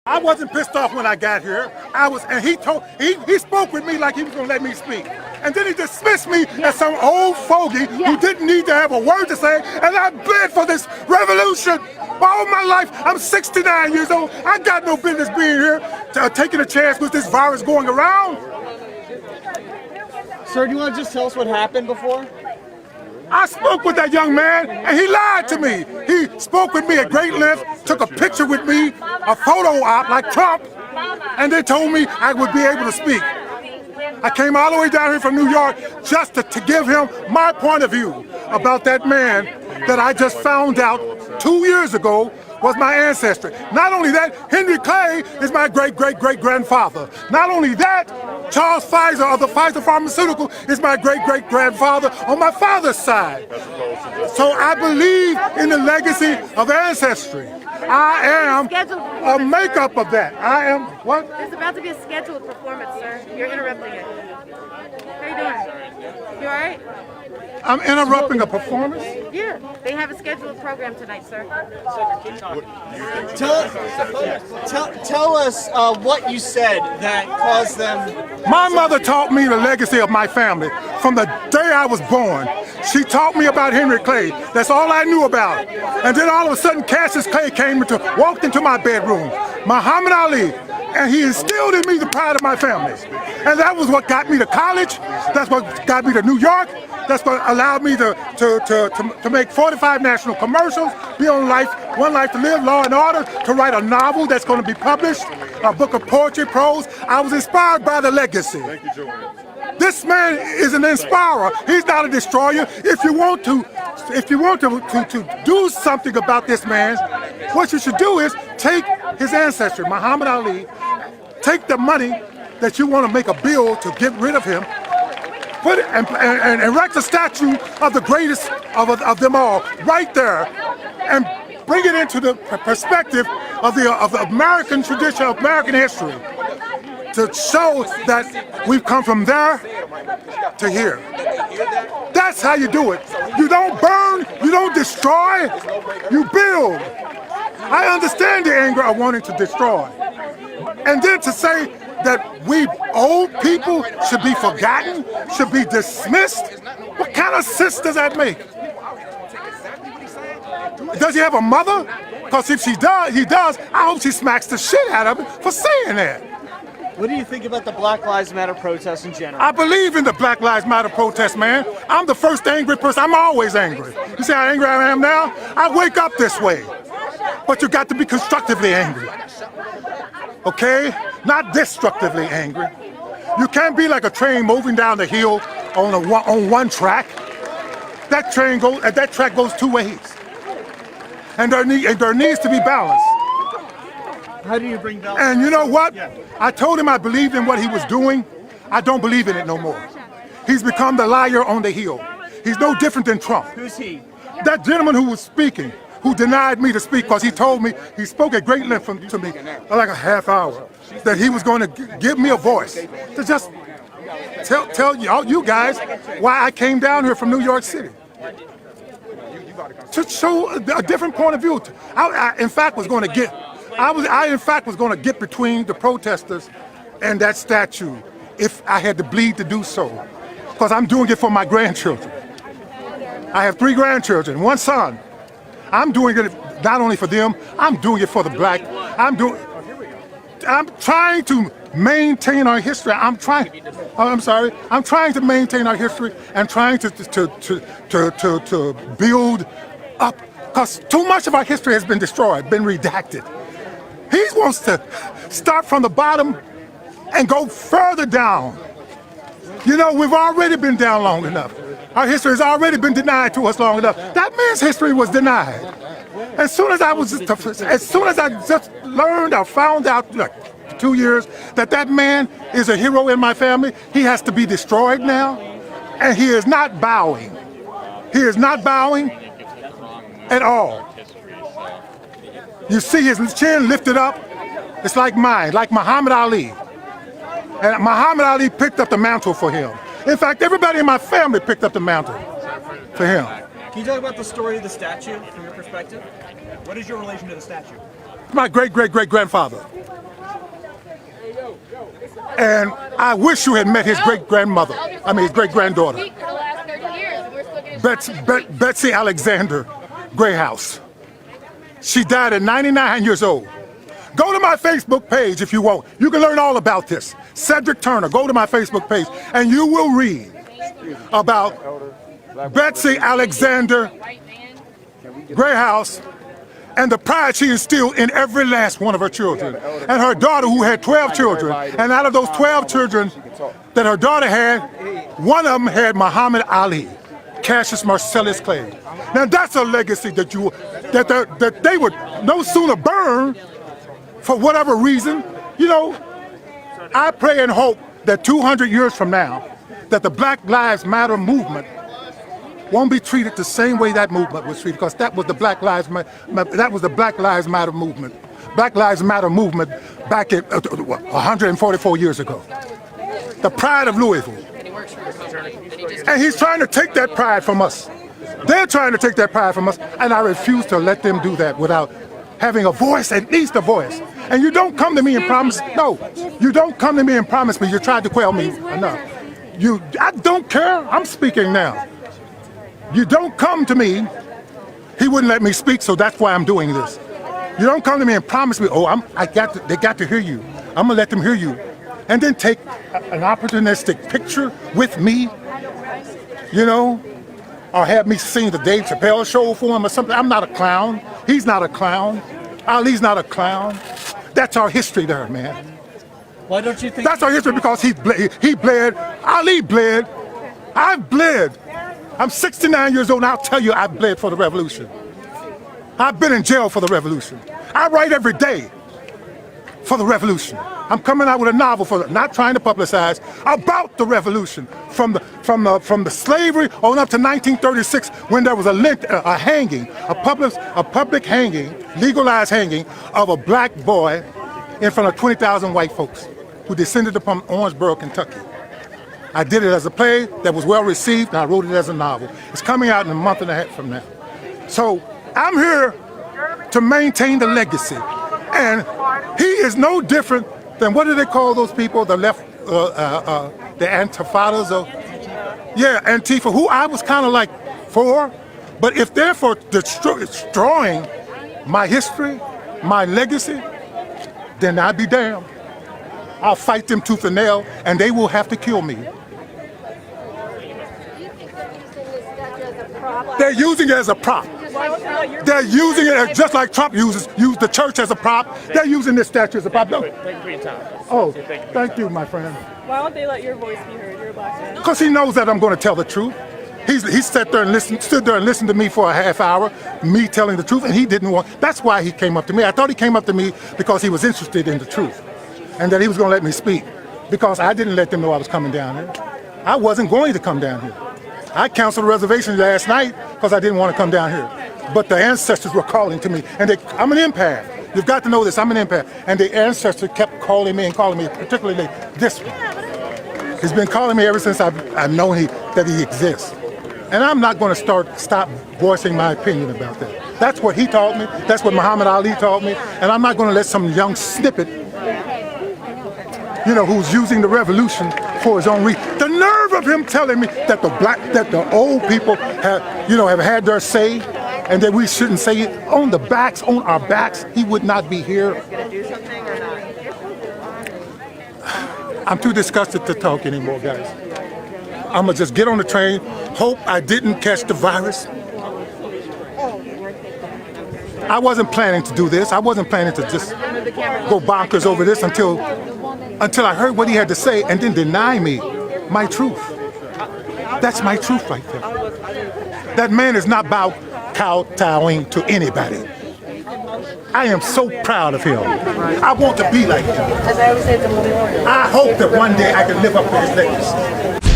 I wasn't pissed off when I got here. And he spoke with me like he was gonna let me speak. And then he dismissed me as some old fogey who didn't need to have a word to say, and I bled for this revolution. All my life, I'm 69 years old. I got no business being here, taking a chance with this virus going around. Sir, do you want to just tell us what happened before? I spoke with that young man, and he lied to me. He spoke with me at great length, took a picture with me, a photo op like Trump, and they told me I would be able to speak. I came all the way down here from New York just to give him my point of view about that man that I just found out 2 years ago was my ancestry. Not only that, Henry Clay is my great-great-great-grandfather. Not only that, Charles Pfizer of the Pfizer Pharmaceutical is my great-great-grandfather on my father's side. So I believe in the legacy of ancestry. I am a makeup of that. I am what? There's about to be a scheduled performance, sir. You're interrupting it. How you doing? You all right? I'm interrupting a performance? Yeah, they have a scheduled program tonight, sir. Tell us what you said that caused them. My mother taught me the legacy of my family from the day I was born. She taught me about Henry Clay. That's all I knew about. And then all of a sudden, Cassius Clay walked into my bedroom. Muhammad Ali. And he instilled in me the pride of my family. And that was what got me to college. That's what got me to New York. That's what allowed me to make 45 national commercials, be on One Life to Live, Law and Order, to write a novel that's going to be published, a book of poetry, prose. I was inspired by the legacy. Thank you, Joanne. This man is an inspirer. He's not a destroyer. If you want to do something about this man, what you should do is take his ancestry, Muhammad Ali, take the money that you want to make a bill to get rid of him, put it and erect a statue of the greatest of them all right there, and bring it into the perspective of the American tradition, of American history, to show that we've come from there to here. That's how you do it. You don't burn, you don't destroy, you build. I understand the anger of wanting to destroy. And then to say that we old people should be forgotten, should be dismissed, what kind of sense does that make? Does he have a mother? Because if he does, I hope she smacks the shit out of him for saying that. What do you think about the Black Lives Matter protests in general? I believe in the Black Lives Matter protest, man. I'm the first angry person. I'm always angry. You see how angry I am now? I wake up this way. But you got to be constructively angry. Okay? Not destructively angry. You can't be like a train moving down the hill on one track. That track goes two ways. And there needs to be balance. How do you bring balance? And you know what? I told him I believed in what he was doing. I don't believe in it no more. He's become the liar on the hill. He's no different than Trump. Who's he? That gentleman who was speaking, who denied me to speak because he told me, he spoke at great length to me, like a half hour, that he was going to give me a voice to just tell you guys why I came down here from New York City. To show a different point of view. I in fact was going to get between the protesters and that statue if I had to bleed to do so. Because I'm doing it for my grandchildren. I have 3 grandchildren, 1 son. I'm doing it not only for them, I'm doing it for the black. I'm trying to maintain our history. I'm trying to maintain our history and trying to build up. Because too much of our history has been destroyed, been redacted. He wants to start from the bottom and go further down. You know, we've already been down long enough. Our history has already been denied to us long enough. That man's history was denied. As soon as I just learned or found out, like 2 years, that man is a hero in my family, he has to be destroyed now. And he is not bowing. He is not bowing at all. You see his chin lifted up? It's like mine, like Muhammad Ali. And Muhammad Ali picked up the mantle for him. In fact, everybody in my family picked up the mantle for him. Can you talk about the story of the statue from your perspective? What is your relation to the statue? my great-great-great-grandfather. And I wish you had met his great-grandmother. I mean, his great-granddaughter. Betsy Alexander Grayhouse. She died at 99 years old. Go to my Facebook page if you want. You can learn all about this. Cedric Turner, go to my Facebook page and you will read about Betsy Alexander Grayhouse and the pride she instilled in every last one of her children. And her daughter, who had 12 children, and out of those 12 children that her daughter had, one of them had Muhammad Ali, Cassius Marcellus Clay. Now that's a legacy that they would no sooner burn for whatever reason. You know, I pray and hope that 200 years from now, that the Black Lives Matter movement won't be treated the same way that movement was treated, because that was the Black Lives Matter movement. Black Lives Matter movement back at 144 years ago. The pride of Louisville. And he's trying to take that pride from us. They're trying to take that pride from us, and I refuse to let them do that without having a voice, at least a voice. And you don't come to me and promise, no, you don't come to me and promise me you tried to quell me enough. I don't care, I'm speaking now. You don't come to me, he wouldn't let me speak, so that's why I'm doing this. You don't come to me and promise me, oh, they got to hear you. I'm gonna let them hear you. And then take an opportunistic picture with me, you know, or have me sing the Dave Chappelle show for him or something. I'm not a clown. He's not a clown. Ali's not a clown. That's our history there, man. Why don't you think that's our history? Because he bled. Ali bled. I've bled. I'm 69 years old and I'll tell you I bled for the revolution. I've been in jail for the revolution. I write every day for the revolution. I'm coming out with a novel not trying to publicize, about the revolution, from the slavery on up to 1936, when there was a hanging, a public hanging, legalized hanging of a black boy in front of 20,000 white folks who descended upon Orangeburg, Kentucky. I did it as a play that was well received, and I wrote it as a novel. It's coming out in a month and a half from now. So I'm here to maintain the legacy, and he is no different than, what do they call those people, the left, the Antifadas, Antifa, who I was kind of like for, but if they're for destroying my history, my legacy, then I'd be damned. I'll fight them tooth and nail, and they will have to kill me. They're using it as a prop. They're using it just like Trump used the church as a prop. They're using this statue as a prop. Oh, thank you, my friend. Why won't they let your voice be heard? You're a black man. Because he knows that I'm going to tell the truth. He stood there and listened to me for a half hour, me telling the truth, and he didn't want. That's why he came up to me. I thought he came up to me because he was interested in the truth, and that he was going to let me speak, because I didn't let them know I was coming down here. I wasn't going to come down here. I canceled a reservation last night because I didn't want to come down here. But the ancestors were calling to me, and I'm an empath. You've got to know this, I'm an empath. And the ancestors kept calling me, particularly this one. He's been calling me ever since I've known that he exists. And I'm not going to stop voicing my opinion about that. That's what he taught me, that's what Muhammad Ali taught me, and I'm not going to let some young snippet, who's using the revolution for his own reason. The nerve of him telling me that the old people have had their say, and that we shouldn't say it on our backs. He would not be here. I'm too disgusted to talk anymore, guys. I'm gonna just get on the train, hope I didn't catch the virus. I wasn't planning to do this. I wasn't planning to just go bonkers over this until I heard what he had to say, and then deny me my truth. That's my truth right there. That man is not kowtowing to anybody. I am so proud of him. I want to be like him. I hope that one day I can live up to his legacy.